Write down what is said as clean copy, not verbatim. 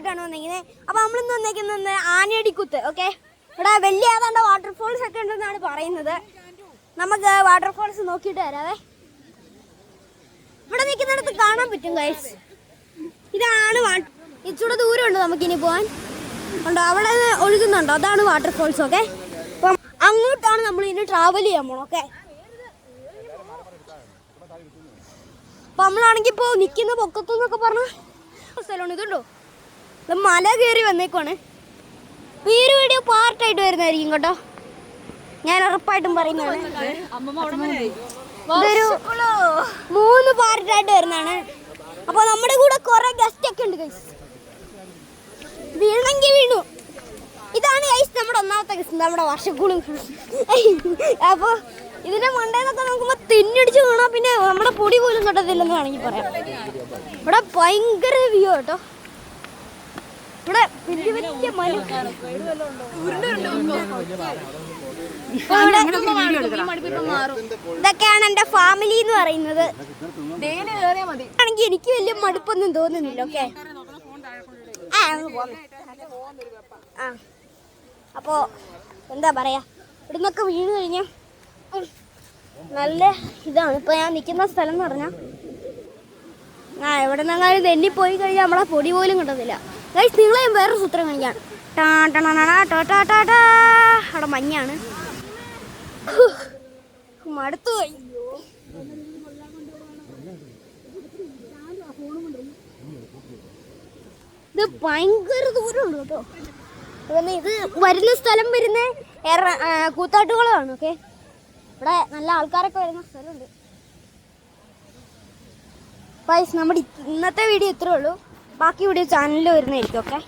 ആയിട്ടാണ് വന്നിരിക്കുന്നത്. അപ്പോൾ നമ്മളിന്ന് വന്നിരിക്കുന്നത് ആനയടിക്കുത്ത്. ഓക്കെ, ഇവിടെ വലിയ ഏതാണ്ട് വാട്ടർഫോൾസ് ഒക്കെ ഉണ്ടെന്നാണ് പറയുന്നത്. നമുക്ക് വാട്ടർഫോൾസ് നോക്കിയിട്ട് വരാവേ. ഇവിടെ നിൽക്കുന്നിടത്ത് കാണാൻ പറ്റും ഗൈസ്. ഇതാണ് ഇച്ചിരി ദൂരമുണ്ട് നമുക്കിനി പോകാൻ. ഉണ്ടോ അവിടെ ഒഴുകുന്നുണ്ടോ? അതാണ് വാട്ടർഫോൾസ്. ഓക്കെ, അപ്പം അങ്ങോട്ടാണ് നമ്മൾ ഇനി ട്രാവൽ ചെയ്യാൻ പോകണം. ഓക്കെ, അപ്പം നമ്മളാണെങ്കിൽ ഇപ്പോൾ നിൽക്കുന്ന പൊക്കത്തുനിന്നൊക്കെ പറഞ്ഞ സ്ഥലമാണ്. ഇതുണ്ടോ, ഇത് മല കയറി വന്നേക്കുവാണ്. ഈ ഒരു വീഡിയോ പാർട്ടായിട്ട് വരുന്നതായിരിക്കും കേട്ടോ, ഞാൻ ഉറപ്പായിട്ടും പറയുന്നതാണ്. ഇതൊരു 3 പാർട്ടായിട്ട് വരുന്നതാണ്. അപ്പോൾ നമ്മുടെ കൂടെ കുറേ ഗസ്റ്റ് ഒക്കെ ഉണ്ട് ഗൈസ്. വീണെങ്കിൽ വീണു. ഇതാണ് ഗൈസ് നമ്മുടെ ഒന്നാമത്തെ ഗസ്റ്റ്, നമ്മുടെ വർഷക്കൂടും. അപ്പോൾ ഇതിന്റെ മണ്ടേന്നൊക്കെ നോക്കുമ്പോൾ തിന്നടിച്ച് കാണാം. പിന്നെ നമ്മുടെ പൊടി പോലും കിട്ടത്തില്ലെന്ന് വേണമെങ്കിൽ പറയാം. ഇവിടെ ഭയങ്കര വ്യൂ കേട്ടോ. ഇവിടെ വലിയ വലിയ മല. ഇതൊക്കെയാണ് എൻ്റെ ഫാമിലി എന്ന് പറയുന്നത്. ആണെങ്കിൽ എനിക്ക് വലിയ മടുപ്പൊന്നും തോന്നുന്നില്ല. ഓക്കെ, അപ്പോ എന്താ പറയാ, ഇവിടുന്നൊക്കെ വീണ് കഴിഞ്ഞാൽ നല്ല ഇതാണ്. ഇപ്പൊ ഞാൻ നിൽക്കുന്ന സ്ഥലം എന്ന് പറഞ്ഞാൽ എവിടെ നിന്നെങ്കിലും തെന്നിപ്പോയി കഴിഞ്ഞാൽ നമ്മളെ പൊടി പോലും കിട്ടത്തില്ല. ഗൈസ്, നിങ്ങളെ വേറൊരു സൂത്രം കാണിക്കാം. അവിടെ മഞ്ഞാണ്. മടുത്തു പോയി. ഇത് ഭയങ്കര ദൂരമുണ്ട് കേട്ടോ. ഇത് വരുന്ന സ്ഥലം വരുന്ന കൂത്താട്ടുകുളമാണ്. ഓക്കെ, ഇവിടെ നല്ല ആൾക്കാരൊക്കെ വരുന്ന സ്ഥലമുണ്ട്. ഗൈസ്, നമ്മുടെ ഇന്നത്തെ വീഡിയോ ഇത്രേ ഉള്ളൂ. ബാക്കി വീഡിയോ ചാനലിൽ വരുന്നതായിരിക്കും. ഓക്കെ.